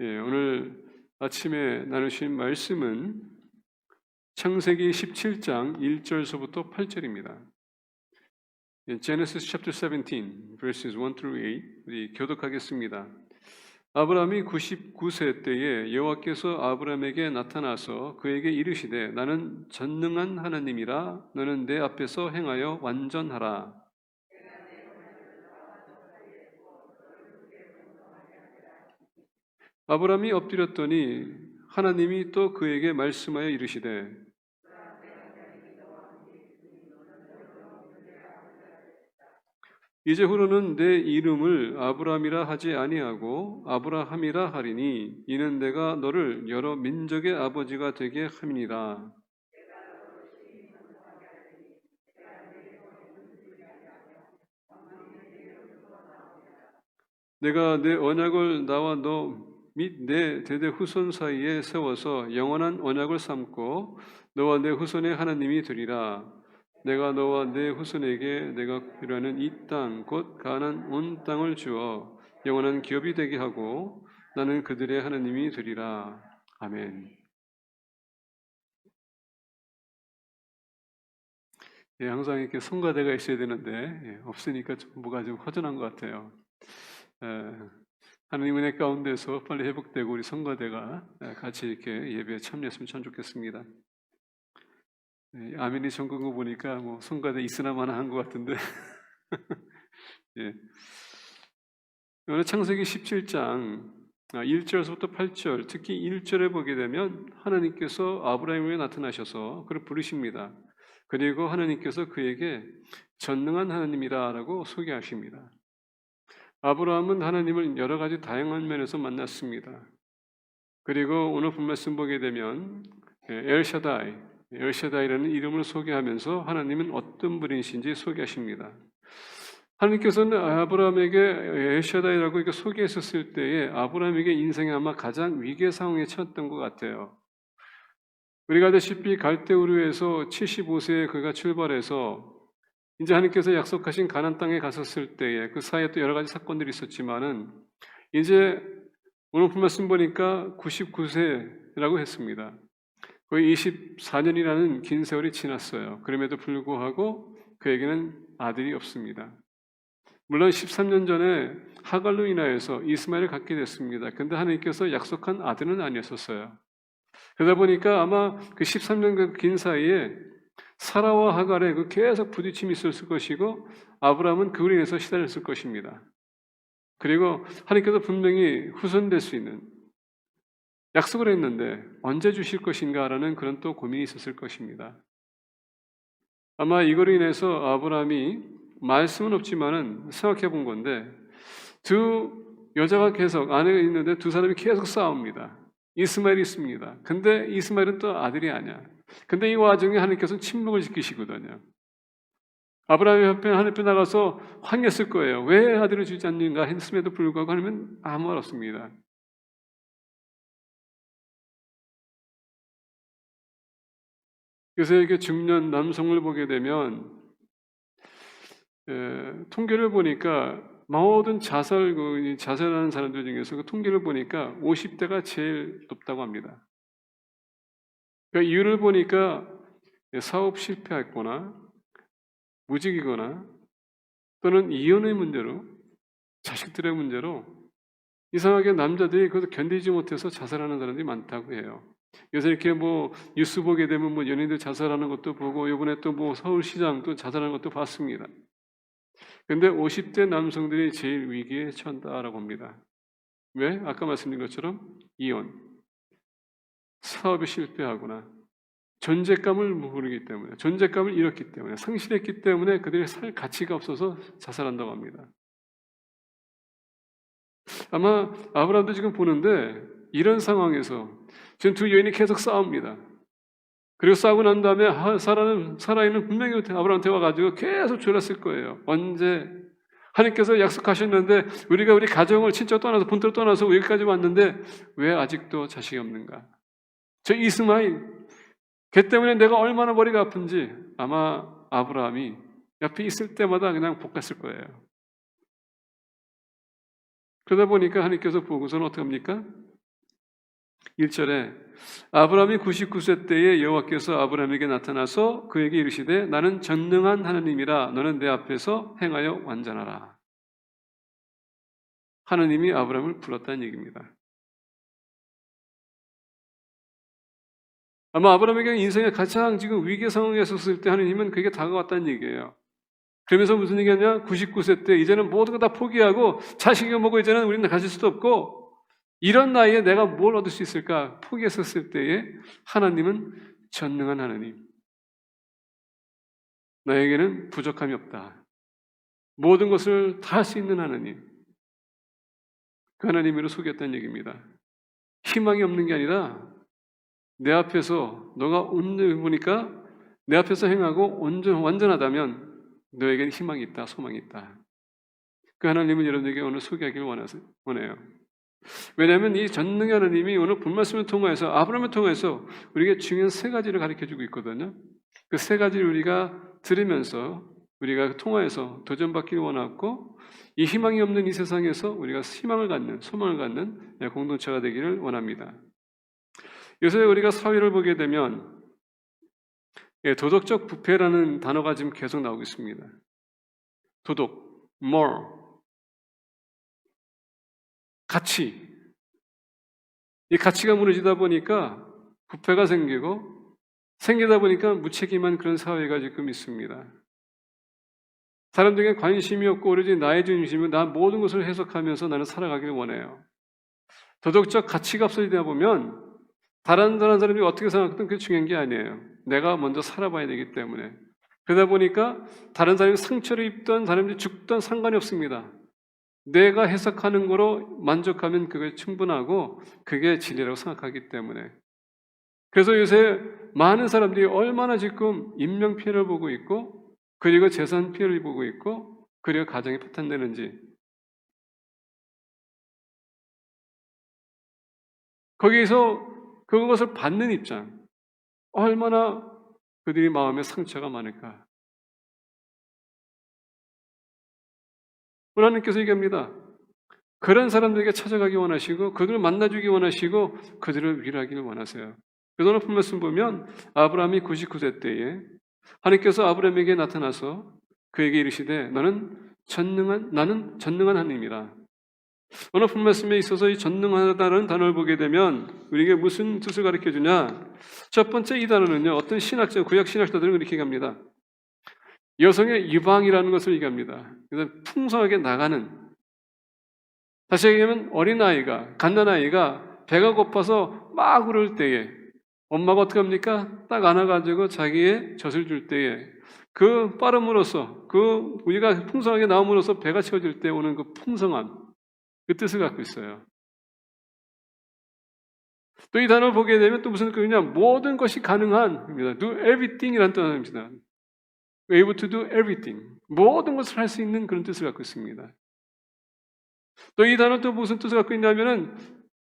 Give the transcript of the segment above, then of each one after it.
오늘 아침에 나누신 말씀은 창세기 17장 1절서부터 8절입니다. Genesis chapter 17, verses 1 through 8. 우리 교독하겠습니다. 아브라함이 99세 때에 여호와께서 아브라함에게 나타나서 그에게 이르시되 나는 전능한 하나님이라 너는 내 앞에서 행하여 완전하라. 아브라함이 엎드렸더니 하나님이 또 그에게 말씀하여 이르시되 이제후로는 내 이름을 아브라함이라 하지 아니하고 아브라함이라 하리니 이는 내가 너를 여러 민족의 아버지가 되게 함이니라. 내가 내 언약을 나와 너 및 내 대대 후손 사이에 세워서 영원한 언약을 삼고 너와 내 후손의 하나님이 되리라. 내가 너와 내 후손에게 내가 필요하는 이 땅 곧 가나안 온 땅을 주어 영원한 기업이 되게 하고 나는 그들의 하나님이 되리라. 아멘. 항상 이렇게 성가대가 있어야 되는데 없으니까 좀 뭐가 좀 허전한 것 같아요. 하나님 은혜 가운데서 빨리 회복되고 우리 성가대가 같이 이렇게 예배에 참여했으면 참 좋겠습니다. 아멘이 전국은 거 보니까 뭐 성가대 있으나마나 한 것 같은데 오늘 창세기 17장 1절에서부터 8절, 특히 1절에 보게 되면 하나님께서 아브라함에게 나타나셔서 그를 부르십니다. 그리고 하나님께서 그에게 전능한 하나님이라고 소개하십니다. 아브라함은 하나님을 여러 가지 다양한 면에서 만났습니다. 그리고 오늘 본 말씀 보게 되면 엘샤다이라는 이름을 소개하면서 하나님은 어떤 분이신지 소개하십니다. 하나님께서는 아브라함에게 엘샤다이라고 이렇게 소개했었을 때에 아브라함에게 인생에 아마 가장 위기의 상황에 처했던 것 같아요. 우리가 알다시피 갈대우르에서 75세에 그가 출발해서 이제 하나님께서 약속하신 가나안 땅에 갔었을 때에 그 사이에 또 여러 가지 사건들이 있었지만은 이제 오늘 본 말씀 보니까 99세라고 했습니다. 거의 24년이라는 긴 세월이 지났어요. 그럼에도 불구하고 그에게는 아들이 없습니다. 물론 13년 전에 하갈로 인하여서 이스마엘을 갖게 됐습니다. 근데 하나님께서 약속한 아들은 아니었었어요. 그러다 보니까 아마 그 13년 그 긴 사이에 사라와 하갈의 그 계속 부딪힘이 있었을 것이고 아브라함은 그로 인해서 시달렸을 것입니다. 그리고 하나님께서 분명히 후손될 수 있는 약속을 했는데 언제 주실 것인가라는 그런 또 고민이 있었을 것입니다. 아마 이거로 인해서 아브라함이 말씀은 없지만은 생각해 본 건데 두 여자가 계속 아내가 있는데 두 사람이 계속 싸웁니다. 이스마엘이 있습니다. 근데 이스마엘은 또 아들이 아니야. 근데 이 와중에 하나님께서는 침묵을 지키시거든요. 아브라함이 하나님 앞에 나가서 황했을 거예요. 왜 아들을 주지 않는가 했음에도 불구하고 하나님은 아무 말 없습니다. 그래서 이렇게 중년 남성을 보게 되면 통계를 보니까 모든 자살하는 사람들 중에서 그 통계를 보니까 50대가 제일 높다고 합니다. 그러니까 이유를 보니까 사업 실패했거나 무직이거나 또는 이혼의 문제로 자식들의 문제로 이상하게 남자들이 그것을 견디지 못해서 자살하는 사람들이 많다고 해요. 그래서 이렇게 뭐 뉴스 보게 되면 뭐 연예인들 자살하는 것도 보고 이번에 또 뭐 서울시장 또 자살하는 것도 봤습니다. 근데 50대 남성들이 제일 위기에 처한다라고 합니다. 왜? 아까 말씀드린 것처럼 이혼, 사업에 실패하거나 존재감을 모르기 때문에, 존재감을 잃었기 때문에, 상실했기 때문에 그들이 살 가치가 없어서 자살한다고 합니다. 아마 아브라함도 지금 보는데 이런 상황에서 지금 두 여인이 계속 싸웁니다. 그리고 싸우고 난 다음에 사라는 분명히 아브라함한테 와가지고 계속 졸랐을 거예요. 언제 하나님께서 약속하셨는데 우리가 우리 가정을 친척 떠나서 본토를 떠나서 여기까지 왔는데 왜 아직도 자식이 없는가? 저 이스마엘 걔 때문에 내가 얼마나 머리가 아픈지 아마 아브라함이 옆에 있을 때마다 그냥 볶았을 거예요. 그러다 보니까 하나님께서 보고서는 어떻게 합니까? 1절에 아브라함이 99세 때에 여호와께서 아브라함에게 나타나서 그에게 이르시되 나는 전능한 하나님이라 너는 내 앞에서 행하여 완전하라. 하나님이 아브라함을 불렀다는 얘기입니다. 아마 아브라함에게 인생의 가장 지금 위기 상황에 섰을 때 하나님은 그에게 다가왔다는 얘기예요. 그러면서 무슨 얘기하냐? 99세 때 이제는 모든 거 다 포기하고 자식이 뭐고 이제는 우리는 가질 수도 없고 이런 나이에 내가 뭘 얻을 수 있을까? 포기했었을 때에 하나님은 전능한 하나님. 나에게는 부족함이 없다. 모든 것을 다 할 수 있는 하나님. 그 하나님으로 속였다는 얘기입니다. 희망이 없는 게 아니라 내 앞에서 너가 보니까 내 앞에서 행하고 완전하다면 너에게는 희망이 있다, 소망이 있다. 그 하나님은 여러분에게 오늘 소개하기를 원해요. 왜냐하면 이 전능의 하나님이 오늘 본말씀을 통해서 아브라함을 통해서 우리에게 중요한 세 가지를 가르쳐주고 있거든요. 그 세 가지를 우리가 들으면서 우리가 통화해서 도전받기를 원하고 이 희망이 없는 이 세상에서 우리가 희망을 갖는 소망을 갖는 공동체가 되기를 원합니다. 요새 우리가 사회를 보게 되면 도덕적 부패라는 단어가 지금 계속 나오고 있습니다. 도덕, moral, 가치. 이 가치가 무너지다 보니까 부패가 생기다 보니까 무책임한 그런 사회가 지금 있습니다. 사람들에게 관심이 없고 오로지 나의 중심으로 나 모든 것을 해석하면서 나는 살아가기를 원해요. 도덕적 가치가 없어지다 보면 다른 사람들이 어떻게 생각하든 그게 중요한 게 아니에요. 내가 먼저 살아봐야 되기 때문에. 그러다 보니까 다른 사람이 상처를 입던 사람들이 죽던 상관이 없습니다. 내가 해석하는 거로 만족하면 그게 충분하고 그게 진리라고 생각하기 때문에. 그래서 요새 많은 사람들이 얼마나 지금 인명피해를 보고 있고 그리고 재산 피해를 보고 있고 그리고 가정이 파탄되는지 거기에서 그것을 받는 입장 얼마나 그들이 마음에 상처가 많을까. 하나님께서 얘기합니다. 그런 사람들에게 찾아가기 원하시고 그들을 만나주기 원하시고 그들을 위로하기를 원하세요. 그래서 오늘 본 말씀 보면 아브라함이 99세 때에 하나님께서 아브라함에게 나타나서 그에게 이르시되 나는 전능한 하나님이라. 오늘 본 말씀에 있어서 이 전능하다는 단어를 보게 되면 우리에게 무슨 뜻을 가르쳐주냐? 첫 번째 이 단어는요, 어떤 신학자, 구약 신학자들은 이렇게 얘기합니다. 여성의 유방이라는 것을 얘기합니다. 그래서 풍성하게 나가는. 다시 얘기하면 어린아이가, 갓난아이가 배가 고파서 막 울을 때에 엄마가 어떻게 합니까? 딱 안아가지고 자기의 젖을 줄 때에 그 빠름으로써 그 우리가 풍성하게 나옴으로써 배가 채워질 때 오는 그 풍성함, 그 뜻을 갖고 있어요. 또 이 단어를 보게 되면 또 무슨 뜻이냐? 모든 것이 가능한입니다. Do everything이라는 뜻입니다. Able to do everything. 모든 것을 할 수 있는 그런 뜻을 갖고 있습니다. 또 이 단어는 또 무슨 뜻을 갖고 있냐면은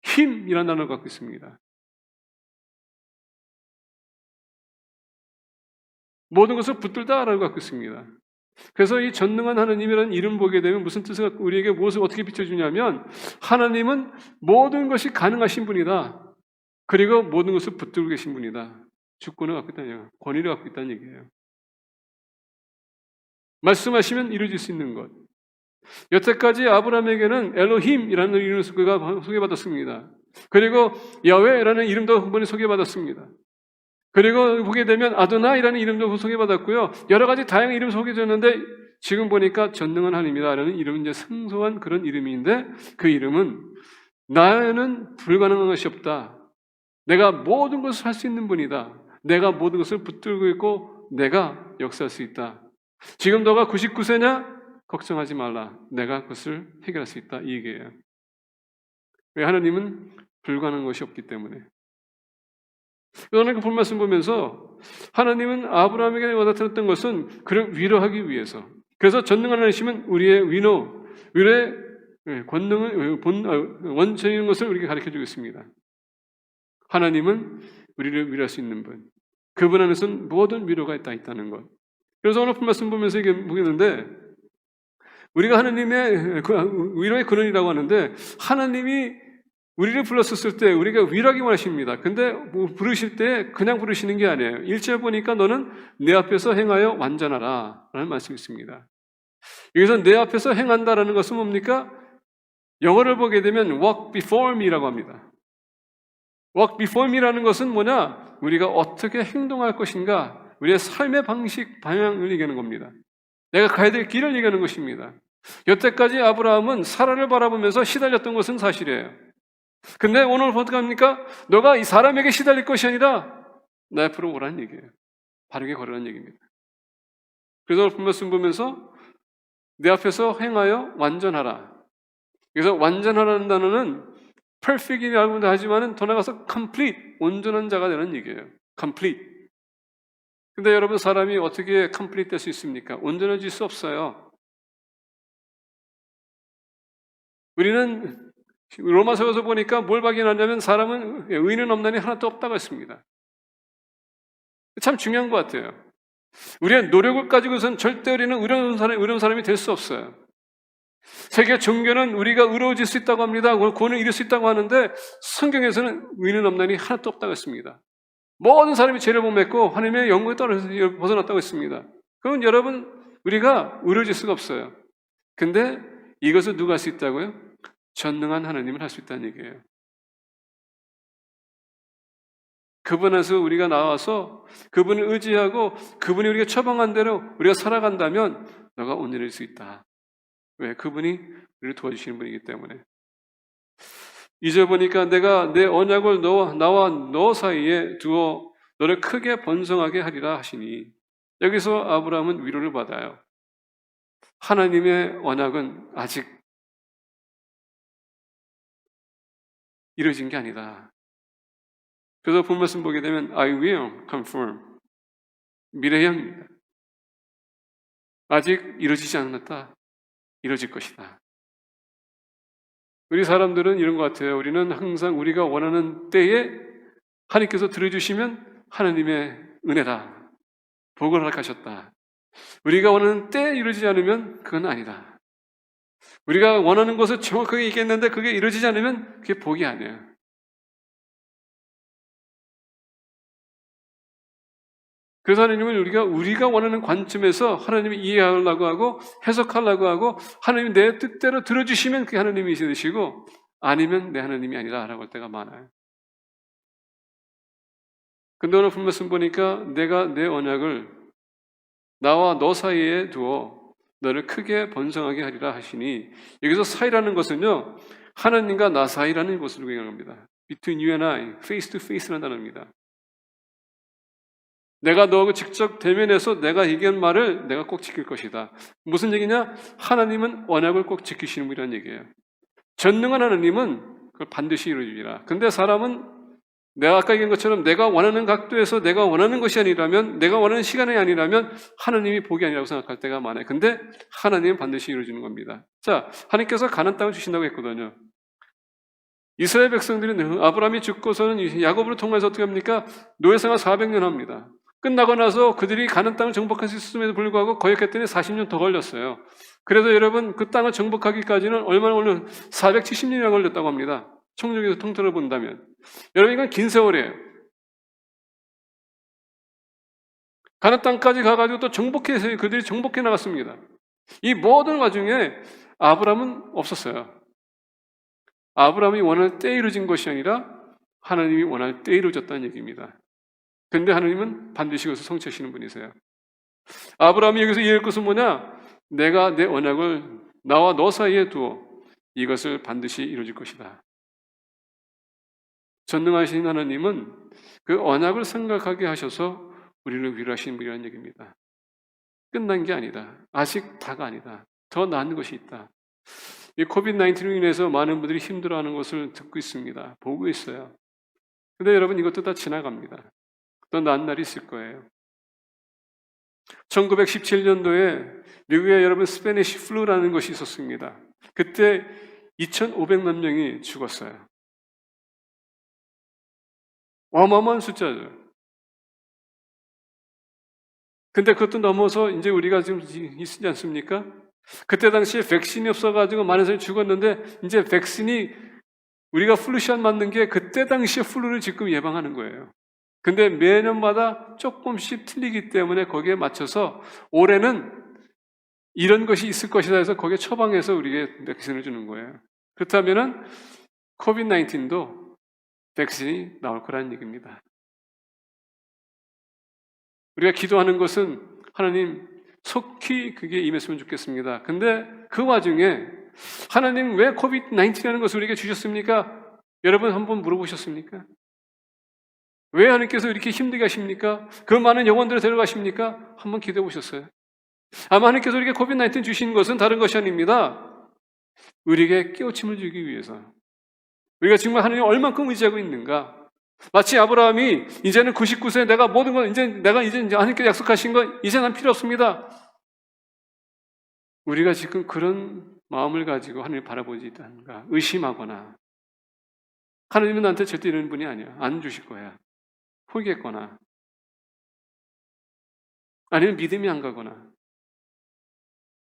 힘이라는 단어를 갖고 있습니다. 모든 것을 붙들다라고 갖고 있습니다. 그래서 이 전능한 하나님이라는 이름 보게 되면 무슨 뜻을 갖고 우리에게 무엇을 어떻게 비춰주냐면 하나님은 모든 것이 가능하신 분이다. 그리고 모든 것을 붙들고 계신 분이다. 주권을 갖고 있다는 얘기예요. 권위를 갖고 있다는 얘기예요. 말씀하시면 이루어질 수 있는 것. 여태까지 아브라함에게는 엘로힘이라는 이름을 그가 소개받았습니다. 그리고 야훼라는 이름도 한 번에 소개받았습니다. 그리고 보게 되면 아도나이라는 이름도 소개받았고요. 여러 가지 다양한 이름 소개해줬는데 지금 보니까 전능한 하나님이라는 이름은 이제 생소한 그런 이름인데 그 이름은 나는 불가능한 것이 없다. 내가 모든 것을 할 수 있는 분이다. 내가 모든 것을 붙들고 있고 내가 역사할 수 있다. 지금 너가 99세냐? 걱정하지 말라. 내가 그것을 해결할 수 있다. 이 얘기예요. 왜? 하나님은 불가능한 것이 없기 때문에. 오늘 그 본말씀 보면서 하나님은 아브라함에게 나타났던 것은 그를 위로하기 위해서. 그래서 전능한 하나님은 우리의 위로의 권능을 원천인 것을 우리에게 가르쳐주고 있습니다. 하나님은 우리를 위로할 수 있는 분. 그분 안에서는 모든 위로가 있다는 것. 그래서 오늘 본말씀 보면서 이게 보겠는데 우리가 하나님의 위로의 근원이라고 하는데 하나님이 우리를 불렀었을 때 우리가 위로하기 원하십니다. 근데 뭐 부르실 때 그냥 부르시는 게 아니에요. 1절 보니까 너는 내 앞에서 행하여 완전하라 라는 말씀이 있습니다. 여기서 내 앞에서 행한다라는 것은 뭡니까? 영어를 보게 되면 walk before me라고 합니다. walk before me라는 것은 뭐냐? 우리가 어떻게 행동할 것인가? 우리의 삶의 방식, 방향을 얘기하는 겁니다. 내가 가야 될 길을 얘기하는 것입니다. 여태까지 아브라함은 사라를 바라보면서 시달렸던 것은 사실이에요. 근데 오늘 어떻게 합니까? 너가 이 사람에게 시달릴 것이 아니라 나 앞으로 오라는 얘기예요. 바르게 걸으라는 얘기입니다. 그래서 오늘 말씀 보면서 내 앞에서 행하여 완전하라. 그래서 완전하라는 단어는 perfect이라고도 하지만 더 나가서 complete, 온전한 자가 되는 얘기예요. complete. 근데 여러분 사람이 어떻게 complete 될 수 있습니까? 온전해질 수 없어요. 우리는 로마서에서 보니까 뭘 발견하냐면 사람은 의인은 없나니 하나도 없다고 했습니다. 참 중요한 것 같아요. 우리의 노력을 가지고선 절대 우리는 의로운 사람이 될 수 없어요. 세계 종교는 우리가 의로워질 수 있다고 합니다. 구원을 이룰 수 있다고 하는데 성경에서는 의인은 없나니 하나도 없다고 했습니다. 모든 사람이 죄를 범했고 하나님의 영광에 떨어져서 벗어났다고 했습니다. 그럼 여러분 우리가 의로워질 수가 없어요. 근데 이것을 누가 할 수 있다고요? 전능한 하나님을 할 수 있다는 얘기예요. 그분 안에서 우리가 나와서 그분을 의지하고 그분이 우리가 처방한 대로 우리가 살아간다면 너가 온전해질 수 있다. 왜? 그분이 우리를 도와주시는 분이기 때문에. 이제 보니까 내가 내 언약을 나와 너 사이에 두어 너를 크게 번성하게 하리라 하시니 여기서 아브라함은 위로를 받아요. 하나님의 언약은 아직 이루어진 게 아니다. 그래서 본 말씀 보게 되면 I will confirm 미래형입니다. 아직 이루어지지 않았다. 이루어질 것이다. 우리 사람들은 이런 것 같아요. 우리는 항상 우리가 원하는 때에 하나님께서 들어주시면 하나님의 은혜다. 복을 허락하셨다. 우리가 원하는 때에 이루어지지 않으면 그건 아니다. 우리가 원하는 것을 정확하게 얘기했는데 그게 이루어지지 않으면 그게 복이 아니에요. 그래서 하나님은 우리가 원하는 관점에서 하나님을 이해하려고 하고 해석하려고 하고 하나님이 내 뜻대로 들어주시면 그게 하나님이 되시고 아니면 내 하나님이 아니라라고 할 때가 많아요. 근데 오늘 본 말씀 보니까 내가 내 언약을 나와 너 사이에 두어 너를 크게 번성하게 하리라 하시니 여기서 사이라는 것은요 하나님과 나 사이라는 것으로 얘기하는 겁니다. Between you and I, face to face라는 단어입니다. 내가 너하고 직접 대면해서 내가 얘기한 말을 내가 꼭 지킬 것이다. 무슨 얘기냐? 하나님은 언약을 꼭 지키시는 분이라는 얘기예요. 전능한 하나님은 그걸 반드시 이루어주리라. 근데 사람은 내가 아까 얘기한 것처럼 내가 원하는 각도에서 내가 원하는 것이 아니라면 내가 원하는 시간이 아니라면 하나님이 복이 아니라고 생각할 때가 많아요. 근데 하나님은 반드시 이루어주는 겁니다. 자, 하나님께서 가나안 땅을 주신다고 했거든요. 이스라엘 백성들이 아브라함이 죽고서는 야곱으로 통해서 어떻게 합니까? 노예생활 400년 합니다. 끝나고 나서 그들이 가나안 땅을 정복할 수 있음에도 불구하고 거역했더니 40년 더 걸렸어요. 그래서 여러분 그 땅을 정복하기까지는 얼마나 걸려? 470년이나 걸렸다고 합니다. 총력에서 통틀어 본다면. 여러분 이건 긴 세월이에요. 가나안 땅까지 가가지고 또 정복해서 그들이 정복해 나갔습니다. 이 모든 와중에 아브라함은 없었어요. 아브라함이 원할 때 이루어진 것이 아니라 하나님이 원할 때 이루어졌다는 얘기입니다. 근데 하나님은 반드시 그것을 성취하시는 분이세요. 아브라함이 여기서 이해할 것은 뭐냐? 내가 내 언약을 나와 너 사이에 두어 이것을 반드시 이루어질 것이다. 전능하신 하나님은 그 언약을 생각하게 하셔서 우리를 위로하시는 분이라는 얘기입니다. 끝난 게 아니다. 아직 다가 아니다. 더 나은 것이 있다. 이 코비드-19로 인해서 많은 분들이 힘들어하는 것을 듣고 있습니다. 보고 있어요. 근데 여러분 이것도 다 지나갑니다. 더 나은 날이 있을 거예요. 1917년도에 미국에 여러분 스페니쉬 플루라는 것이 있었습니다. 그때 2,500만 명이 죽었어요. 어마어마한 숫자죠. 근데 그것도 넘어서 이제 우리가 지금 있지 않습니까? 그때 당시에 백신이 없어가지고 많은 사람이 죽었는데 이제 백신이 우리가 플루시안 맞는 게 그때 당시에 플루를 지금 예방하는 거예요. 근데 매년마다 조금씩 틀리기 때문에 거기에 맞춰서 올해는 이런 것이 있을 것이다 해서 거기에 처방해서 우리에게 백신을 주는 거예요. 그렇다면은 코비드-19도 백신이 나올 거라는 얘기입니다. 우리가 기도하는 것은 하나님 속히 그게 임했으면 좋겠습니다. 근데 그 와중에 하나님 왜 코비드-19이라는 것을 우리에게 주셨습니까? 여러분 한번 물어보셨습니까? 왜 하나님께서 이렇게 힘들게 하십니까? 그 많은 영혼들을 데려가십니까? 한번 기도해 보셨어요? 아마 하나님께서 우리에게 코비드-19 주신 것은 다른 것이 아닙니다. 우리에게 깨우침을 주기 위해서. 우리가 정말 하나님을 얼만큼 의지하고 있는가? 마치 아브라함이 이제는 99세 내가 모든 걸 내가 이제 하나님께 약속하신 거 이제 난 필요 없습니다. 우리가 지금 그런 마음을 가지고 하나님을 바라보지 있다는가? 의심하거나 하나님은 나한테 절대 이런 분이 아니야. 안 주실 거야. 포기했거나 아니면 믿음이 안 가거나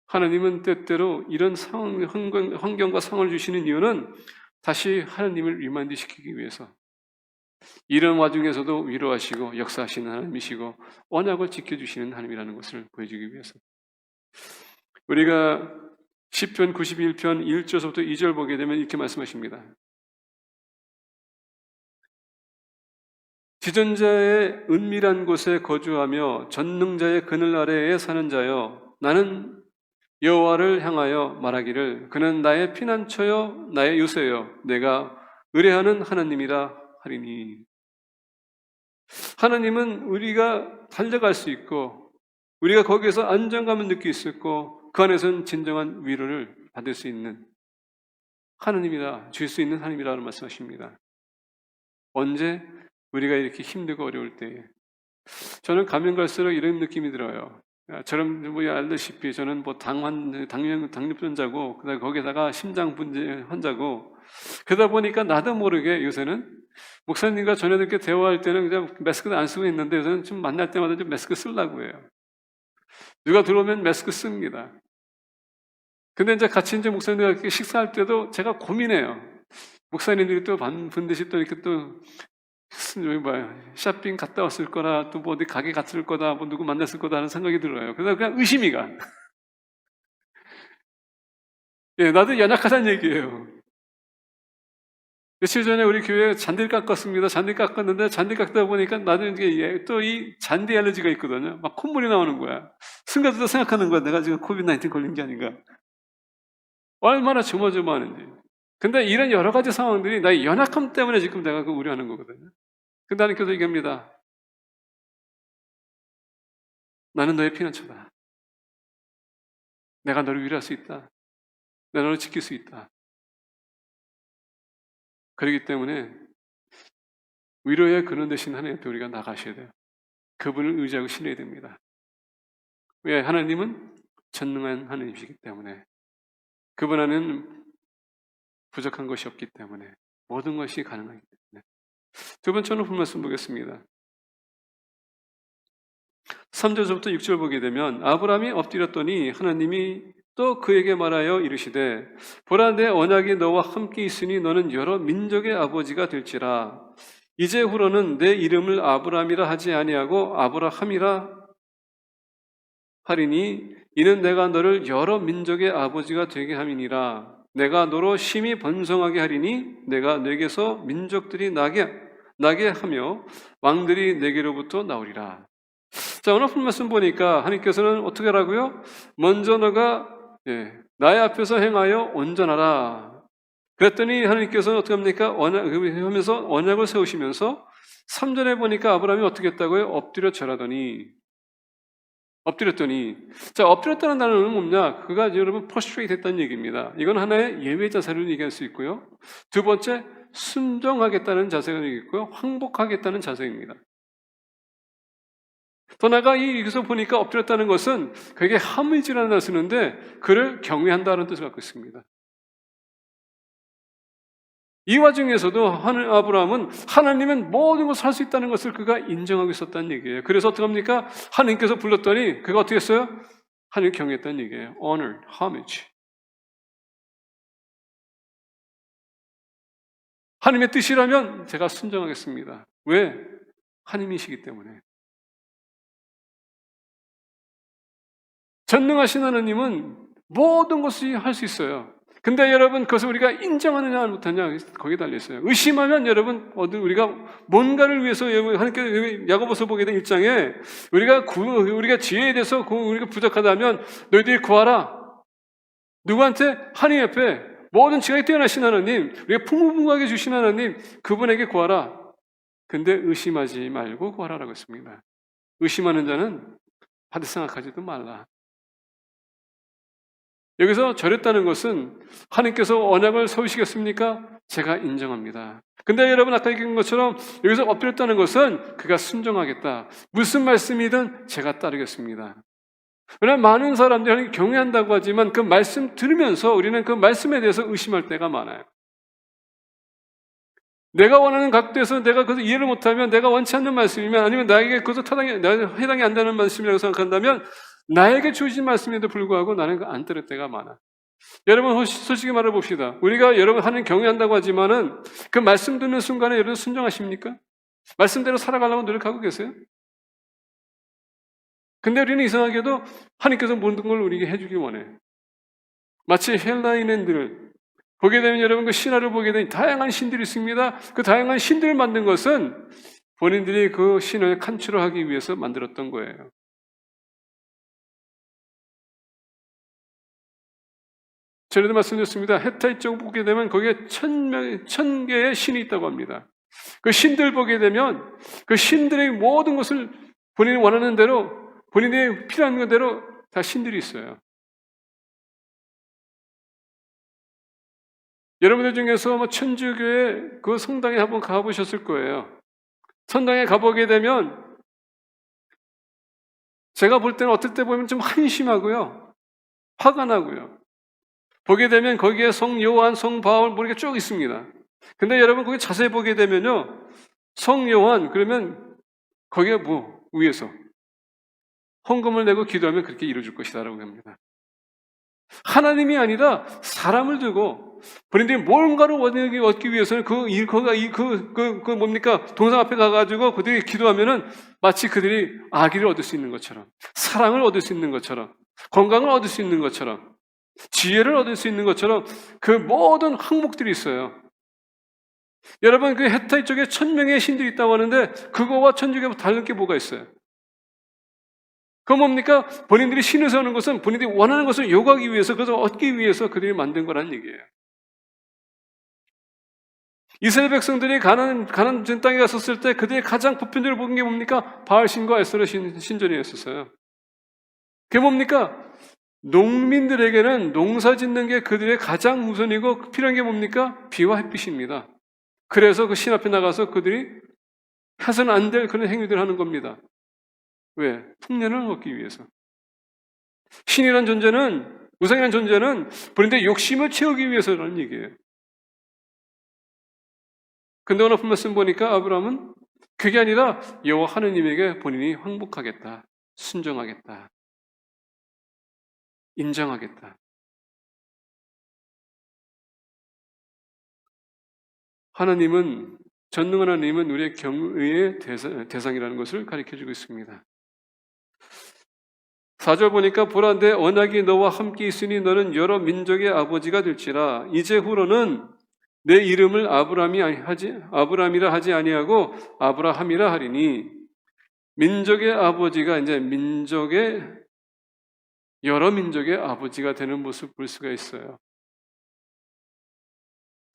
하나님은 때때로 이런 상황, 환경과 상황을 주시는 이유는 다시 하나님을 리마인드 시키기 위해서 이런 와중에서도 위로하시고 역사하시는 하나님이시고 언약을 지켜주시는 하나님이라는 것을 보여주기 위해서 우리가 시편 91편 1절부터 2절 보게 되면 이렇게 말씀하십니다. 지존자의 은밀한 곳에 거주하며 전능자의 그늘 아래에 사는 자여 나는 여호와를 향하여 말하기를 그는 나의 피난처여 나의 요새여 내가 의뢰하는 하나님이라 하리니. 하나님은 우리가 달려갈 수 있고 우리가 거기에서 안정감을 느낄 수 있고 그 안에서는 진정한 위로를 받을 수 있는 하나님이라 줄 수 있는 하나님이라는 말씀하십니다. 언제? 우리가 이렇게 힘들고 어려울 때에. 저는 가면 갈수록 이런 느낌이 들어요. 저는 뭐 알다시피 저는 뭐 당뇨병자고 그다음에 거기다가 심장분제 환자고 그러다 보니까 나도 모르게 요새는 목사님과 전에들께 대화할 때는 그냥 마스크를 안 쓰고 있는데 요새는 좀 만날 때마다 좀 마스크 쓰려고 해요. 누가 들어오면 마스크 씁니다. 근데 이제 같이 이제 목사님과 이렇게 식사할 때도 제가 고민해요. 목사님들이 또 반드시 또 이렇게 또 쇼핑 갔다 왔을 거라 또 뭐 어디 가게 갔을 거다 뭐 누구 만났을 거다 하는 생각이 들어요. 그래서 그냥 의심이 가. 예, 나도 연약하다는 얘기예요. 며칠 전에 우리 교회에 잔디를 깎았습니다. 잔디 깎았는데 잔디 깎다 보니까 나도 이게 또 이 잔디 알러지가 있거든요. 막 콧물이 나오는 거야. 순간적으로 생각하는 거야. 내가 지금 코비드-19 걸린 게 아닌가. 얼마나 조마조마하는지. 근데 이런 여러 가지 상황들이 나의 연약함 때문에 지금 내가 그 우려하는 거거든요. 근데 하나님께서 얘기합니다. 나는 너의 피난처다. 내가 너를 위로할 수 있다. 내가 너를 지킬 수 있다. 그렇기 때문에 위로의 근원 되신 하나님 앞에 우리가 나가셔야 돼요. 그분을 의지하고 신뢰해야 됩니다. 왜? 하나님은 전능한 하나님이시기 때문에 그분 안에는 부족한 것이 없기 때문에 모든 것이 가능하기 때문에. 두 번째로 본 말씀 보겠습니다. 3절부터 6절 보게 되면 아브라함이 엎드렸더니 하나님이 또 그에게 말하여 이르시되 보라 내 언약이 너와 함께 있으니 너는 여러 민족의 아버지가 될지라. 이제후로는 내 이름을 아브라함이라 하지 아니하고 아브라함이라 하리니 이는 내가 너를 여러 민족의 아버지가 되게 함이니라. 내가 너로 심히 번성하게 하리니 내가 내게서 민족들이 나게 하며 왕들이 내게로부터 나오리라. 자, 오늘 본 말씀 보니까 하나님께서는 어떻게 하라고요? 먼저 너가 나의 앞에서 행하여 온전하라. 그랬더니 하나님께서는 어떻게 합니까? 하면서 언약을 세우시면서 3절에 보니까 아브라함이 어떻게 했다고요? 엎드려 절하더니 엎드렸더니. 자, 엎드렸다는 단어는 뭐냐? 그가 여러분 prostrate 했다는 얘기입니다. 이건 하나의 예외 자세를 얘기할 수 있고요. 두 번째, 순종하겠다는 자세가 있고요. 항복하겠다는 자세입니다. 더 나아가 여기서 보니까 엎드렸다는 것은 그에게 함의지라는 단어를 쓰는데 그를 경외한다는 뜻을 갖고 있습니다. 이 와중에서도 아브라함은 하나님은 모든 것을 할 수 있다는 것을 그가 인정하고 있었다는 얘기예요. 그래서 어떻게 합니까? 하나님께서 불렀더니 그가 어떻게 했어요? 하나님을 경외했다는 얘기예요. honor, homage. 하나님의 뜻이라면 제가 순종하겠습니다. 왜? 하나님이시기 때문에. 전능하신 하나님은 모든 것을 할 수 있어요. 근데 여러분, 그것을 우리가 인정하느냐 못하느냐 거기에 달려 있어요. 의심하면 여러분, 우리가 뭔가를 위해서 하나님께 야고보서 보게 된 1장에 우리가 지혜에 대해서 우리가 부족하다면 너희들이 구하라. 누구한테? 하나님 앞에 모든 지각이 뛰어나신 하나님, 우리가 풍부하게 주신 하나님, 그분에게 구하라. 근데 의심하지 말고 구하라라고 했습니다. 의심하는 자는 받을 생각하지도 말라. 여기서 절했다는 것은 하나님께서 언약을 세우시겠습니까? 제가 인정합니다. 근데 여러분, 아까 얘기한 것처럼 여기서 엎드렸다는 것은 그가 순종하겠다. 무슨 말씀이든 제가 따르겠습니다. 왜냐하면 많은 사람들이 하나님 경외한다고 하지만 그 말씀 들으면서 우리는 그 말씀에 대해서 의심할 때가 많아요. 내가 원하는 각도에서 내가 그것을 이해를 못하면, 내가 원치 않는 말씀이면, 아니면 나에게 그것을 해당이 안 되는 말씀이라고 생각한다면 나에게 주신 말씀에도 불구하고 나는 안 들을 때가 많아. 여러분, 솔직히 말해 봅시다. 우리가 여러분 하나님 경외한다고 하지만은 그 말씀 듣는 순간에 여러분 순종하십니까? 말씀대로 살아가려고 노력하고 계세요? 근데 우리는 이상하게도 하나님께서 모든 걸 우리에게 해주기 원해. 마치 헬라인들을 보게 되면 여러분, 그 신화를 보게 되면 다양한 신들이 있습니다. 그 다양한 신들을 만든 것은 본인들이 그 신을 간추려하기 위해서 만들었던 거예요. 전에도 말씀드렸습니다. 헤타이 쪽 보게 되면 거기에 1000개의 신이 있다고 합니다. 그 신들 보게 되면 그 신들의 모든 것을 본인이 원하는 대로, 본인이 필요한 대로 다 신들이 있어요. 여러분들 중에서 천주교의 그 성당에 한번 가보셨을 거예요. 성당에 가보게 되면 제가 볼 때는 어떨 때 보면 좀 한심하고요, 화가 나고요. 보게 되면 거기에 성 요한, 성 바울 뭐 이렇게 쭉 있습니다. 근데 여러분 거기 자세히 보게 되면요, 성 요한 그러면 거기에 위에서 헌금을 내고 기도하면 그렇게 이루어질 것이다라고 합니다. 하나님이 아니라 사람을 두고 본인들이 뭔가를 얻기 위해서는 뭡니까? 동상 앞에 가가지고 그들이 기도하면은 마치 그들이 아기를 얻을 수 있는 것처럼, 사랑을 얻을 수 있는 것처럼, 건강을 얻을 수 있는 것처럼, 지혜를 얻을 수 있는 것처럼 그 모든 항목들이 있어요. 여러분, 그 헤타이 쪽에 1000명의 신들이 있다고 하는데 그거와 천주교가 다른 게 뭐가 있어요? 그건 뭡니까? 본인들이 신을 세우는 것은 본인들이 원하는 것을 요구하기 위해서, 그것을 얻기 위해서 그들이 만든 거라는 얘기예요. 이스라엘 백성들이 가나안 전 땅에 갔었을 때 그들이 가장 보편적으로 본 게 뭡니까? 바알신과 에스라 신전이었었어요. 그게 뭡니까? 농민들에게는 농사 짓는 게 그들의 가장 우선이고 필요한 게 뭡니까? 비와 햇빛입니다. 그래서 그 신 앞에 나가서 그들이 해서는 안 될 그런 행위들을 하는 겁니다. 왜? 풍년을 얻기 위해서. 신이란 존재는, 우상이란 존재는 본인들의 욕심을 채우기 위해서라는 얘기예요. 근데 오늘 말씀 보니까 아브라함은 그게 아니라 여호와 하느님에게 본인이 항복하겠다, 순종하겠다, 인정하겠다. 하나님은, 전능한 하나님은 우리의 경외의 대상이라는 것을 가르쳐주고 있습니다. 4절 보니까 보라, 내 언약이 너와 함께 있으니 너는 여러 민족의 아버지가 될지라. 이제 후로는 내 이름을 아브라함이라 하지 아니하고 아브라함이라 하리니. 민족의 아버지가 이제 여러 민족의 아버지가 되는 모습을 볼 수가 있어요.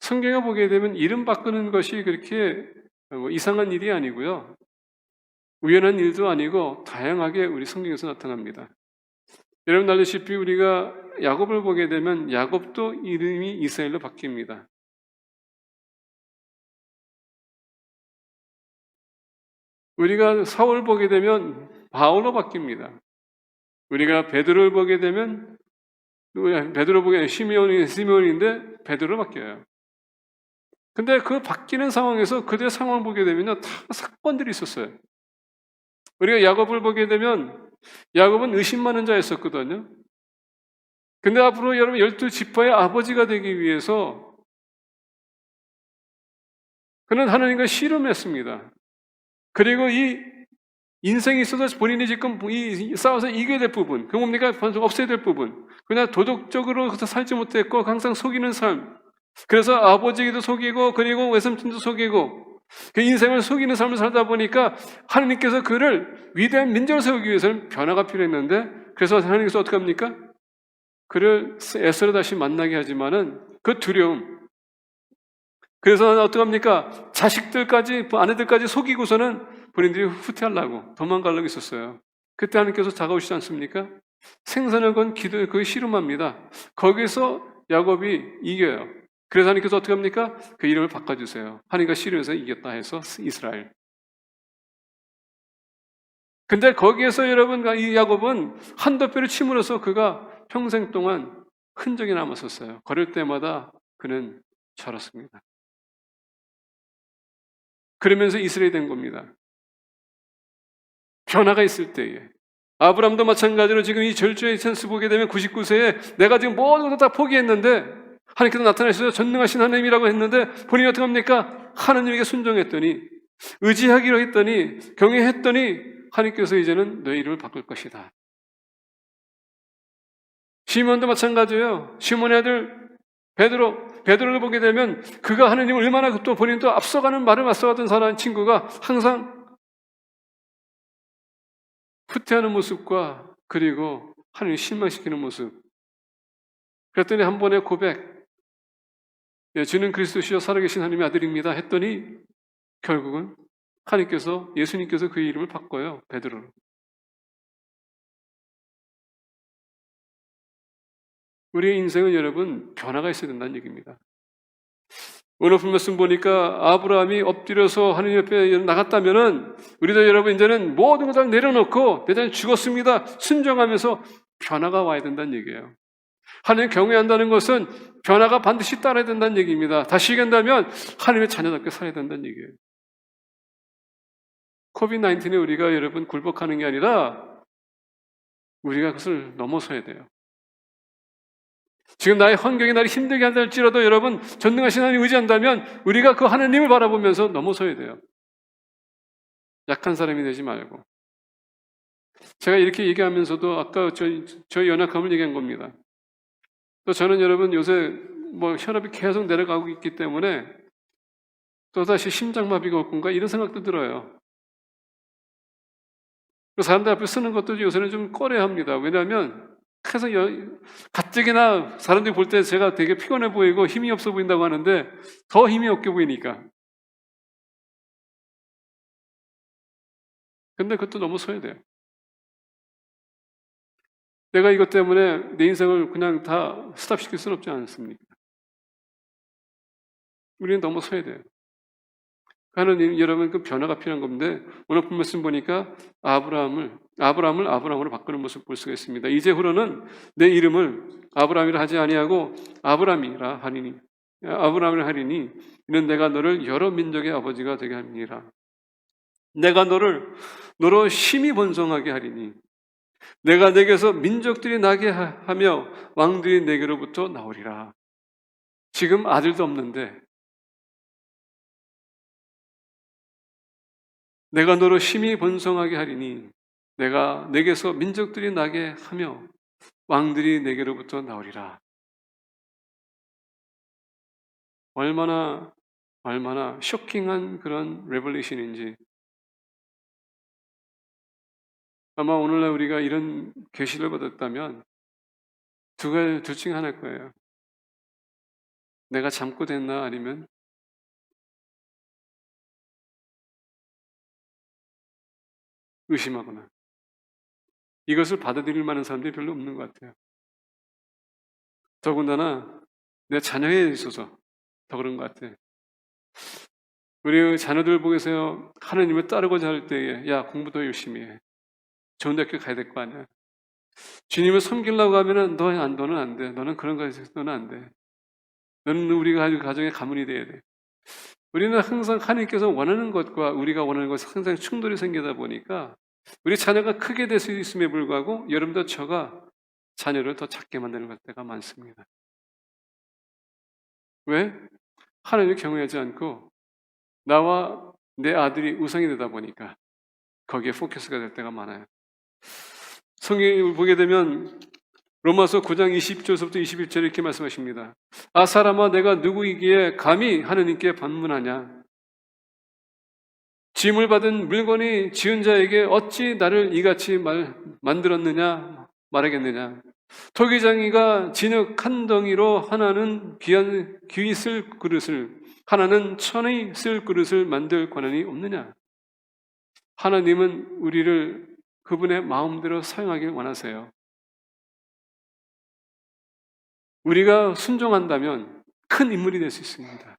성경에 보게 되면 이름 바꾸는 것이 그렇게 이상한 일이 아니고요, 우연한 일도 아니고 다양하게 우리 성경에서 나타납니다. 여러분 알다시피 우리가 야곱을 보게 되면 야곱도 이름이 이스라엘로 바뀝니다. 우리가 사울 보게 되면 바울로 바뀝니다. 우리가 베드로를 보게 되면 시메온인데 베드로로 바뀌어요. 근데 그 바뀌는 상황에서 그들의 상황을 보게 되면요, 다 사건들이 있었어요. 우리가 야곱을 보게 되면 야곱은 의심 많은 자였었거든요. 근데 앞으로 여러분 12지파의 아버지가 되기 위해서 그는 하나님과 씨름했습니다. 그리고 이 인생에 있어서 본인이 지금 싸워서 이겨야 될 부분, 그 뭡니까? 없애야 될 부분. 그냥 도덕적으로 살지 못했고 항상 속이는 삶. 그래서 아버지에게도 속이고 그리고 외삼촌도 속이고 그 인생을 속이는 삶을 살다 보니까 하나님께서 그를 위대한 민족을 세우기 위해서는 변화가 필요했는데, 그래서 하나님께서 어떻게 합니까? 그를 에스라 다시 만나게 하지만은 그 두려움, 그래서 어떻게 합니까? 자식들까지, 아내들까지 속이고서는 본인들이 후퇴하려고, 도망가려고 있었어요. 그때 하나님께서 다가오시지 않습니까? 생선을 건 기도, 그게 씨름합니다. 거기서 야곱이 이겨요. 그래서 하나님께서 어떻게 합니까? 그 이름을 바꿔주세요. 하나님과 씨름해서 이겼다 해서 이스라엘. 근데 거기에서 여러분, 이 야곱은 한도 뼈를 침으로써 그가 평생 동안 흔적이 남았었어요. 걸을 때마다 그는 절었습니다. 그러면서 이스라엘이 된 겁니다. 변화가 있을 때에. 아브람도 마찬가지로 지금 이 절주의 찬스 보게 되면 99세에 내가 지금 모든 것을 다 포기했는데 하나님께서 나타나셔서 전능하신 하나님이라고 했는데 본인이 어떻게 합니까? 하나님에게 순종했더니, 의지하기로 했더니, 경외했더니 하나님께서 이제는 너의 이름을 바꿀 것이다. 시몬도 마찬가지예요. 시몬의 아들 베드로를 보게 되면 그가 하나님을 얼마나 또 본인도 앞서가는 말을 맞서가던 사람 친구가 항상 후퇴하는 모습과 그리고 하나님을 실망시키는 모습. 그랬더니 한 번의 고백, 주는 그리스도시여 살아계신 하나님의 아들입니다 했더니 결국은 예수님께서 그의 이름을 바꿔요. 베드로로. 우리의 인생은 여러분 변화가 있어야 된다는 얘기입니다. 오늘 말씀 보니까 아브라함이 엎드려서 하나님 옆에 나갔다면은 우리도 여러분 이제는 모든 것을 내려놓고 내 자신 죽었습니다 순종하면서 변화가 와야 된다는 얘기예요. 하나님 경외한다는 것은 변화가 반드시 따라야 된다는 얘기입니다. 다시 얘기한다면 하나님의 자녀답게 살아야 된다는 얘기예요. 코비드-19에 우리가 여러분 굴복하는 게 아니라 우리가 그것을 넘어서야 돼요. 지금 나의 환경이 나를 힘들게 한다할지라도 여러분 전능하신 하나님 의지한다면 우리가 그 하나님을 바라보면서 넘어서야 돼요. 약한 사람이 되지 말고. 제가 이렇게 얘기하면서도 아까 저희 연약함을 얘기한 겁니다. 또 저는 여러분 요새 혈압이 계속 내려가고 있기 때문에 또다시 심장마비가 올 건가 이런 생각도 들어요. 사람들 앞에 쓰는 것도 요새는 좀 꺼려합니다. 왜냐하면 그래서 가뜩이나 사람들이 볼 때 제가 되게 피곤해 보이고 힘이 없어 보인다고 하는데 더 힘이 없게 보이니까. 근데 그것도 넘어서야 돼요. 내가 이것 때문에 내 인생을 그냥 다 스탑시킬 수는 없지 않습니까? 우리는 넘어서야 돼요. 하나님, 여러분 그 변화가 필요한 건데 오늘 본 말씀 보니까 아브라함을 아브라함으로 바꾸는 모습 볼 수가 있습니다. 이제후로는 내 이름을 아브라함이라 하지 아니하고 아브라함이라 하리니 이는 내가 너를 여러 민족의 아버지가 되게 함이니라. 내가 너로 심히 번성하게 하리니 내가 내게서 민족들이 나게 하며 왕들이 내게로부터 나오리라. 지금 아들도 없는데 내가 너로 심히 번성하게 하리니 내가 내게서 민족들이 나게 하며 왕들이 내게로부터 나오리라. 얼마나 쇼킹한 그런 레벨레이션인지. 아마 오늘날 우리가 이런 계시를 받았다면 둘 중에 하나일 거예요. 내가 잠꼬됐나 아니면 의심하거나. 이것을 받아들일 만한 사람들이 별로 없는 것 같아요. 더군다나 내 자녀에 있어서 더 그런 것 같아요. 우리 자녀들 보고서 하나님을 따르고자 할 때에 야 공부 더 열심히 해. 좋은 대학교 가야 될 거 아니야. 주님을 섬기려고 하면은 너는 안 돼. 너는 그런 거에 너는 안 돼. 너는 우리 가정의 가문이 돼야 돼. 우리는 항상 하나님께서 원하는 것과 우리가 원하는 것이 항상 충돌이 생기다 보니까 우리 자녀가 크게 될 수 있음에 불구하고 여러분도 저가 자녀를 더 작게 만드는 때가 많습니다. 왜? 하나님을 경외하지 않고 나와 내 아들이 우상이 되다 보니까 거기에 포커스가 될 때가 많아요. 성경을 보게 되면 로마서 9장 20절부터 21절에 이렇게 말씀하십니다. 아 사람아 내가 누구이기에 감히 하느님께 반문하냐. 짐을 받은 물건이 지은 자에게 어찌 나를 이같이 만들었느냐 말하겠느냐. 토기장이가 진흙 한 덩이로 하나는 귀히 쓸 그릇을 하나는 천의 쓸 그릇을 만들 권한이 없느냐. 하나님은 우리를 그분의 마음대로 사용하길 원하세요. 우리가 순종한다면 큰 인물이 될 수 있습니다.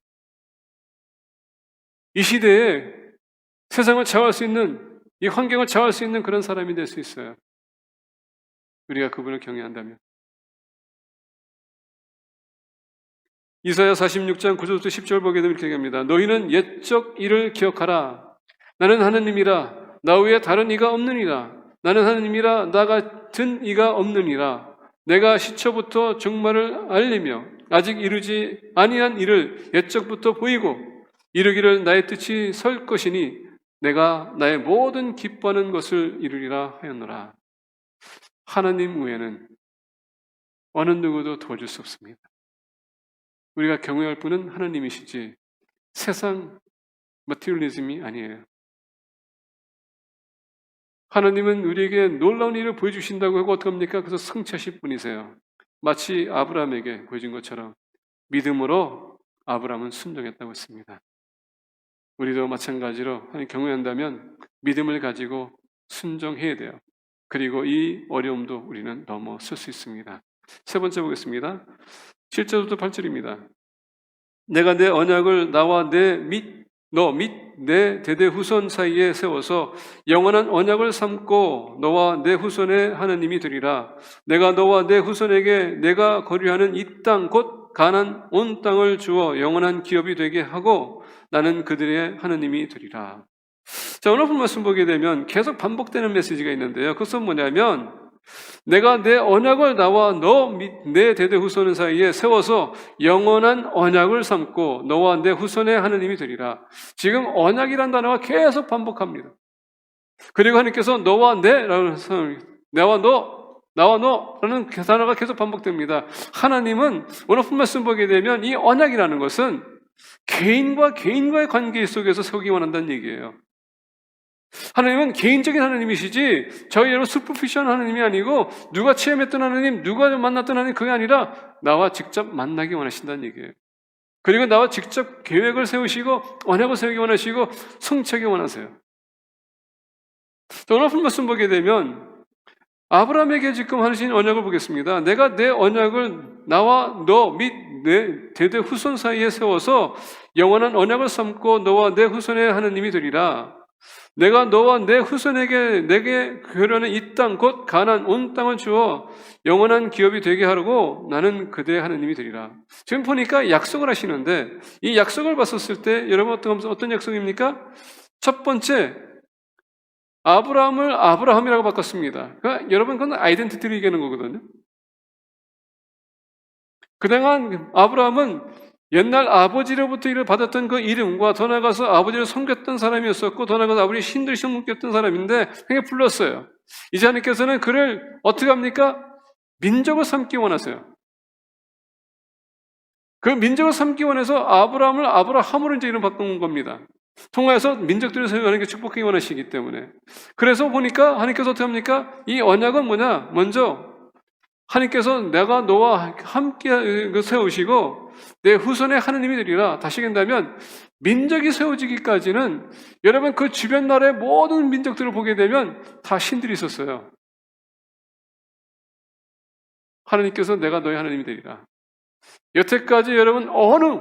이 시대에 세상을 좌우할 수 있는, 이 환경을 좌우할 수 있는 그런 사람이 될 수 있어요. 우리가 그분을 경외한다면. 이사야 46장 9절부터 10절 보게 되면 이렇게 합니다. 너희는 옛적 일을 기억하라. 나는 하느님이라. 나 외에 다른 이가 없느니라. 나는 하느님이라. 나 같은 이가 없느니라. 내가 시초부터 종말을 알리며 아직 이루지 아니한 일을 옛적부터 보이고 이루기를 나의 뜻이 설 것이니 내가 나의 모든 기뻐하는 것을 이루리라 하였노라. 하나님 외에는 어느 누구도 도와줄 수 없습니다. 우리가 경외할 분은 하나님이시지 세상 마테리얼리즘이 아니에요. 하나님은 우리에게 놀라운 일을 보여주신다고 하고 어떻게 합니까? 그래서 성취하실 분이세요. 마치 아브라함에게 보여준 것처럼 믿음으로 아브라함은 순종했다고 했습니다. 우리도 마찬가지로 하나님 경외한다면 믿음을 가지고 순종해야 돼요. 그리고 이 어려움도 우리는 넘어설 수 있습니다. 세 번째 보겠습니다. 7절부터 8절입니다. 내가 내 언약을 나와 너 및 내 대대 후손 사이에 세워서 영원한 언약을 삼고 너와 내 후손의 하나님이 되리라. 내가 너와 내 후손에게 내가 거류하는 이 땅 곧 가나안 온 땅을 주어 영원한 기업이 되게 하고 나는 그들의 하나님이 되리라. 자, 오늘 본 말씀 보게 되면 계속 반복되는 메시지가 있는데요. 그것은 뭐냐면 내가 내 언약을 나와 너 및 내 대대 후손 사이에 세워서 영원한 언약을 삼고 너와 내 후손의 하나님이 되리라. 지금 언약이란 단어가 계속 반복합니다. 그리고 하나님께서 너와 내라는 나와 너라는 단어가 계속 반복됩니다. 하나님은 오늘 본 말씀 보게 되면 이 언약이라는 것은 개인과 개인과의 관계 속에서 세우기 원한다는 얘기예요. 하나님은 개인적인 하나님이시지 저희 여러분 슈퍼피셜한 하나님이 아니고 누가 체험했던 하나님, 누가 만났던 하나님 그게 아니라 나와 직접 만나기 원하신다는 얘기예요. 그리고 나와 직접 계획을 세우시고 언약을 세우기 원하시고 성취하기 원하세요. 오늘 말씀 보게 되면 아브라함에게 지금 하신 언약을 보겠습니다. 내가 내 언약을 나와 너 및 내 대대 후손 사이에 세워서 영원한 언약을 삼고 너와 내 후손의 하나님이 되리라. 내가 너와 내 후손에게 내게 교련한 이 땅 곧 가나안 온 땅을 주어 영원한 기업이 되게 하려고 나는 그대의 하나님이 되리라. 지금 보니까 약속을 하시는데 이 약속을 봤었을 때 여러분 어떤 약속입니까? 첫 번째 아브라함을 아브라함이라고 바꿨습니다. 그러니까 여러분 그건 아이덴티티를 얘기하는 거거든요. 그동안 아브라함은 옛날 아버지로부터 이를 받았던 그 이름과 더 나아가서 아버지를 섬겼던 사람이었었고 더 나아가서 아버지 신들 섬겼던 사람인데 굉장히 불렀어요. 이제 하나님께서는 그를 어떻게 합니까? 민족을 삼기 원하세요. 그 민족을 삼기 원해서 아브라함을 아브라함으로 이제 이름 바꾼 겁니다. 통하여서 민족들을 세우는 게 축복하기 원하시기 때문에. 그래서 보니까 하나님께서 어떻게 합니까? 이 언약은 뭐냐? 먼저 하나님께서 내가 너와 함께 세우시고 내 후손의 하나님이 되리라. 다시 얘기한다면 민족이 세워지기까지는 여러분 그 주변 나라의 모든 민족들을 보게 되면 다 신들이 있었어요. 하나님께서 내가 너의 하나님이 되리라. 여태까지 여러분 어느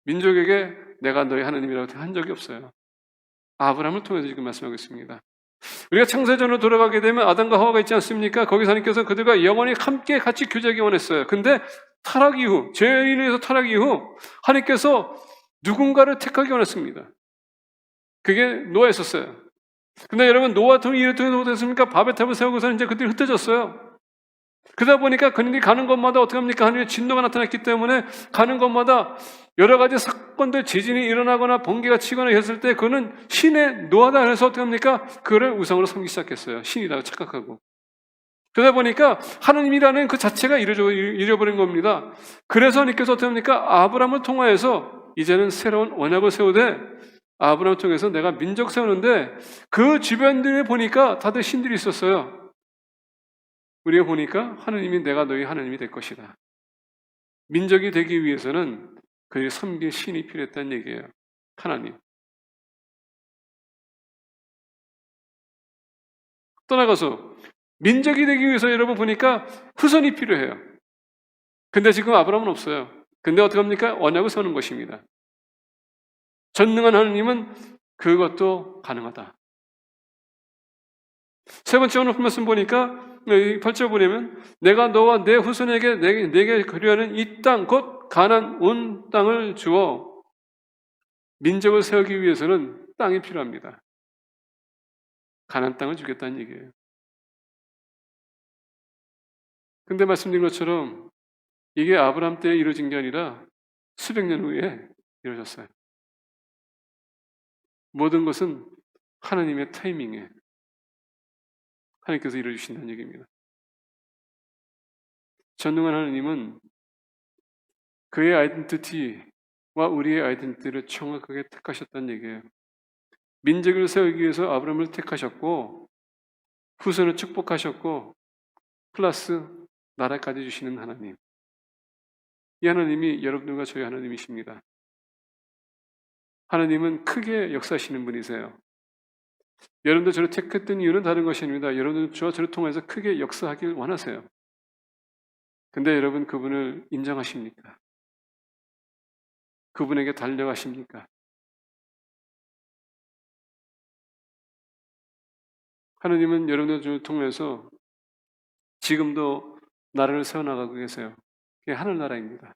민족에게 내가 너의 하나님이라고 한 적이 없어요. 아브라함을 통해서 지금 말씀하고 있습니다. 우리가 창세전으로 돌아가게 되면 아담과 하와가 있지 않습니까? 거기서 하나님께서 그들과 영원히 함께 같이 교제하기 원했어요. 근데 타락 이후, 죄인에 의해서 타락 이후 하나님께서 누군가를 택하기 원했습니다. 그게 노아였었어요. 근데 여러분 노아 통해 일을 통해서 어떻습니까? 바벨탑을 세우고서 이제 그들이 흩어졌어요. 그러다 보니까 그들이 가는 곳마다 어떻게 합니까? 하나님의 진노가 나타났기 때문에 가는 곳마다 여러 가지 사건들, 지진이 일어나거나 번개가 치거나 했을 때 그는 신의 노하다 해서 어떻게 합니까? 그를 우상으로 섬기기 시작했어요. 신이라고 착각하고. 그러다 보니까 하나님이라는 그 자체가 잃어버린 겁니다. 그래서 하나님께서 어떻게 합니까? 아브라함을 통하여서 이제는 새로운 언약을 세우되 아브라함을 통해서 내가 민족 세우는데 그 주변들에 보니까 다들 신들이 있었어요. 우리가 보니까 하나님이 내가 너희 하나님이 될 것이다. 민족이 되기 위해서는 그들이 섬길 신이 필요했다는 얘기예요. 하나님. 떠나가서 민족이 되기 위해서 여러분 보니까 후손이 필요해요. 근데 지금 아브라함은 없어요. 근데 어떻게 합니까? 언약을 세우는 것입니다. 전능한 하나님은 그것도 가능하다. 세 번째 오늘 말씀 보니까 8절 보내면 내가 너와 내 후손에게 내게 거류하는 이 땅 곧 가나안 온 땅을 주어 민족을 세우기 위해서는 땅이 필요합니다. 가나안 땅을 주겠다는 얘기예요. 근데 말씀드린 것처럼 이게 아브라함 때에 이루어진 게 아니라 수백 년 후에 이루어졌어요. 모든 것은 하나님의 타이밍에 하나님께서 이루어주신다는 얘기입니다. 전능한 하나님은 그의 아이덴티티와 우리의 아이덴티티를 정확하게 택하셨다는 얘기예요. 민족을 세우기 위해서 아브라함을 택하셨고 후손을 축복하셨고 플러스 나라까지 주시는 하나님. 이 하나님이 여러분들과 저희 하나님이십니다. 하나님은 크게 역사하시는 분이세요. 여러분들 저를 택했던 이유는 다른 것이 아닙니다. 여러분들 저를 통해서 크게 역사하길 원하세요. 근데 여러분 그분을 인정하십니까? 그분에게 달려가십니까? 하나님은 여러분들을 통해서 지금도 나라를 세워나가고 계세요. 그게 하늘나라입니다.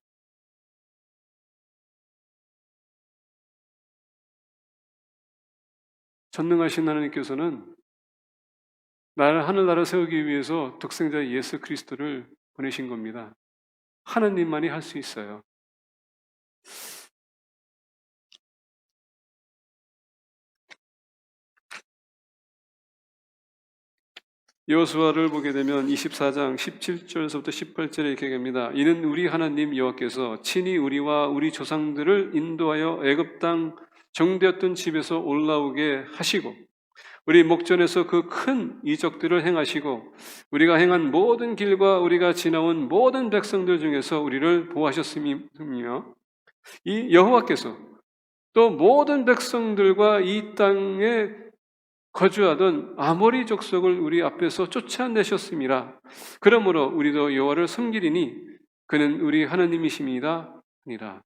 전능하신 하나님께서는 하늘나라 세우기 위해서 독생자 예수 그리스도를 보내신 겁니다. 하나님만이 할 수 있어요. 여호수아를 보게 되면 24장 17절에서부터 18절에 이렇게 얘기합니다. 이는 우리 하나님 여호와께서 친히 우리와 우리 조상들을 인도하여 애굽 땅 정되었던 집에서 올라오게 하시고 우리 목전에서 그 큰 이적들을 행하시고 우리가 행한 모든 길과 우리가 지나온 모든 백성들 중에서 우리를 보호하셨으며 이 여호와께서 또 모든 백성들과 이 땅에 거주하던 아모리 족속을 우리 앞에서 쫓아내셨습니다. 그러므로 우리도 여호와를 섬기리니 그는 우리 하나님이십니다. 아니라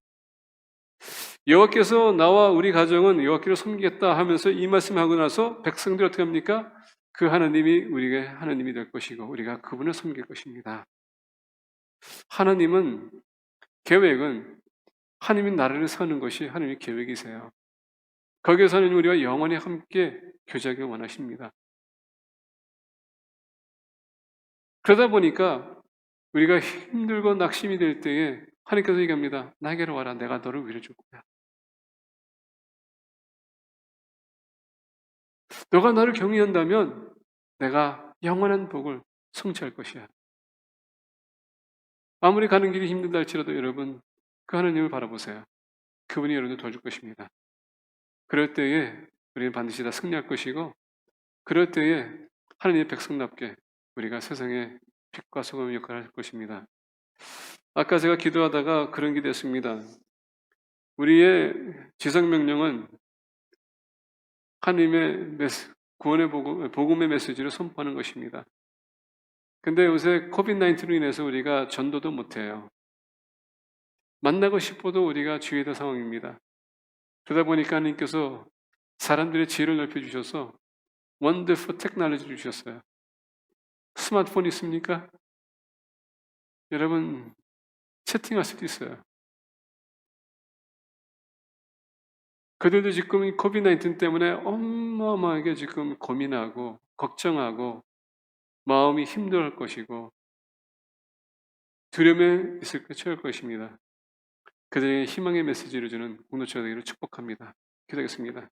여호와께서 나와 우리 가정은 여호와께를 섬기겠다 하면서 이 말씀하고 나서 백성들 어떻게 합니까? 그 하나님이 우리에게 하나님이 될 것이고 우리가 그분을 섬길 것입니다. 하나님은 계획은 하나님이 나라를 세우는 것이 하나님의 계획이세요. 거기에서는 우리가 영원히 함께 교제하길 원하십니다. 그러다 보니까 우리가 힘들고 낙심이 될 때에 하나님께서 얘기합니다. 나에게로 와라. 내가 너를 위로해 줄 거야. 너가 나를 경외한다면 내가 영원한 복을 성취할 것이야. 아무리 가는 길이 힘들다 할지라도 여러분 그 하나님을 바라보세요. 그분이 여러분을 도와줄 것입니다. 그럴 때에 우리는 반드시 다 승리할 것이고 그럴 때에 하나님의 백성답게 우리가 세상에 빛과 소금의 역할을 할 것입니다. 아까 제가 기도하다가 그런 기도했습니다. 우리의 지성명령은 하나님의 구원의 복음의 메시지를 선포하는 것입니다. 근데 요새 코비드-19로 인해서 우리가 전도도 못해요. 만나고 싶어도 우리가 주의될 상황입니다. 그러다 보니까 하나님께서 사람들의 지혜를 넓혀주셔서 원더풀 테크놀로지를 주셨어요. 스마트폰 있습니까? 여러분 채팅할 수도 있어요. 그들도 지금 이 코비드-19 때문에 어마어마하게 지금 고민하고 걱정하고 마음이 힘들어할 것이고 두려움에 있을 것 채울 것입니다. 그들에게 희망의 메시지를 주는 공동체가 되기를 축복합니다. 기도하겠습니다.